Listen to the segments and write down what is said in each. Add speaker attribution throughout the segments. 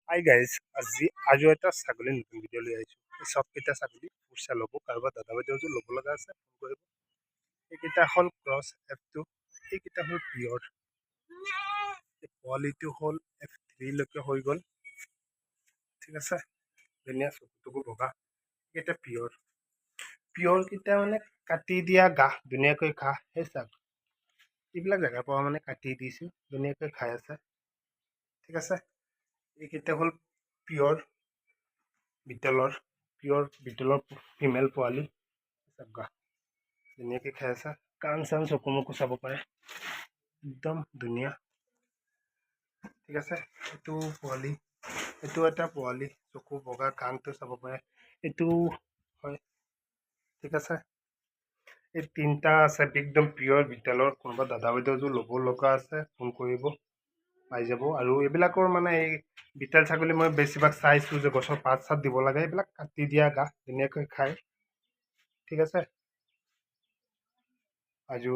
Speaker 1: Hi guys, আজিও এটা ছাগলীৰ নতুন ভিডিঅ' লৈ আহিছোঁ। এই চবকেইটা ছাগলী পইচা ল'ব, কাৰোবাৰ দাদা বাইদেউ ল'ব লগা আছে ফোন কৰিব। এইকেইটা হ'ল ক্ৰছ F2, এইকেইটা হ'ল পিয়ৰ। পোৱালিটো হ'ল F3লৈকে হৈ গ'ল, ঠিক আছে। ধুনীয়া চকুটুকু বগা, এইকেইটা পিয়ৰকেইটা মানে কাটি দিয়া ঘাঁহ, ধুনীয়াকৈ ঘাঁহ সেই চাওক, এইবিলাক জেগাৰ পৰা মানে কাটি দিছোঁ, ধুনীয়াকৈ খাই আছে, ঠিক আছে। এইকেইটা হ'ল পিয়ৰ বিটলৰ ফিমেল পোৱালি, চাওক ধুনীয়াকৈ খাই আছে, কাণ চান চকু মকু চাব পাৰে, একদম ধুনীয়া, ঠিক আছে। এইটো এটা পোৱালি, চকু বগা, কাণটো চাব পাৰে, এইটো হয়, ঠিক আছে। এই তিনিটা আছে একদম পিয়ৰ বিটেলৰ, কোনোবা দাদা বাইদেউ ল'ব লগা আছে ফোন কৰিব, পাই যাব। আৰু এইবিলাকৰ মানে এই বিটেল ছাগলী মই বেছিভাগ চাইছোঁ যে গছৰ পাত চাত দিব লাগে, এইবিলাক কাটি দিয়া ঘাঁহ ধুনীয়াকৈ খায়, ঠিক আছে। আৰু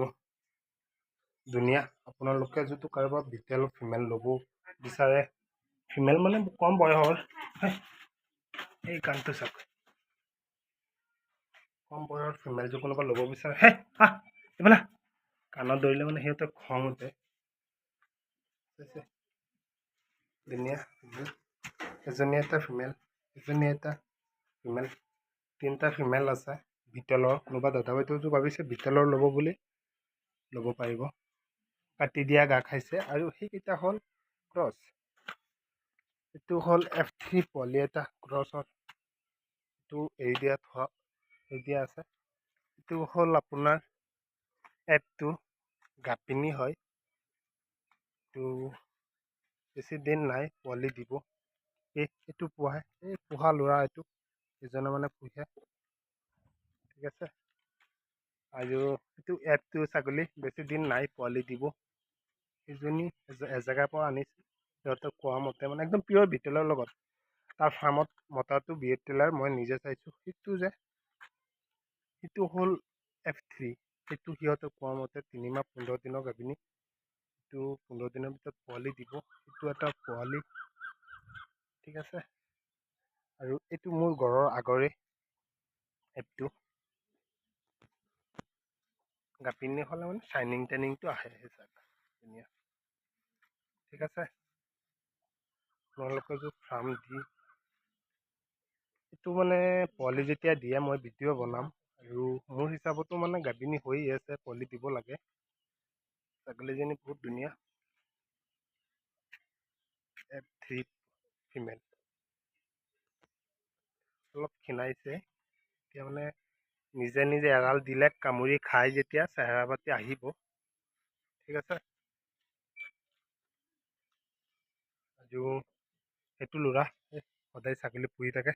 Speaker 1: ধুনীয়া, আপোনালোকে যদি কাৰোবাৰ বিটেল ফিমেল ল'ব বিচাৰে, ফিমেল মানে কম বয়সৰ, এই কাণটো চাওক, কম বয়সৰ ফিমেল যদি কোনোবা ল'ব বিচাৰে, এইফালে কাণত ধৰিলে মানে সিহঁতৰ খং উঠে, ধুনীয়া। এজনী এটা ফিমেল, তিনিটা ফিমেল আছে বিটেলৰ। কোনোবা দাদা বাইদেউ ভাবিছে বিটেলৰ ল'ব বুলি, ল'ব পাৰিব, কাটি দিয়া ঘাঁহ খাইছে। আৰু সেইকেইটা হ'ল ক্ৰছ, এইটো হ'ল F3 পোৱালি এটা ক্ৰছৰ, এইটো এৰি দিয়া আছে। এইটো হ'ল আপোনাৰ F2 গাপিনী হয়, এইটো বেছি দিন নাই, পোৱালি দিব। এইটো পোহা ল'ৰা, এইটো এজনে মানে পোহে, ঠিক আছে। আৰু এইটো F2 ছাগলী, বেছি দিন নাই, পোৱালি দিব। এইজনী এজেগাৰ পৰা আনিছোঁ, সিহঁতক কোৱা মতে মানে একদম পিয়ৰ বিটেলৰ লগত। তাৰ ফাৰ্মত মতাটো বিটেলাৰ, মই নিজে চাইছোঁ। সেইটো হ'ল F3, সেইটো সিহঁতক কোৱা মতে 3 মাহ 15 দিনৰ গাভিনী, এইটো 15 দিনৰ ভিতৰত পোৱালি দিব। এইটো এটা পোৱালি, ঠিক আছে। আৰু এইটো মোৰ ঘৰৰ আগৰে F2, গাপিনী হ'লে মানে শ্বাইনিং টাইনিংটো আহে, ধুনীয়া, ঠিক আছে। আপোনালোকে যদি ফাৰ্ম দি এইটো মানে পোৱালি যেতিয়া দিয়ে মই ভিডিঅ' বনাম, আৰু মোৰ হিচাপতো মানে গাভিনী হৈ আছে, পোৱালি দিব লাগে। ছাগলীজনী বহুত ধুনীয়া, F3 ফিমেল, অলপ ক্ষীণাইছে এতিয়া, মানে নিজে নিজে এৰাল দিলে কামুৰি খাই, যেতিয়া চেহেৰা পাতি আহিব, ঠিক আছে। আৰু সেইটো ল'ৰা সদায় ছাগলী পুহি থাকে,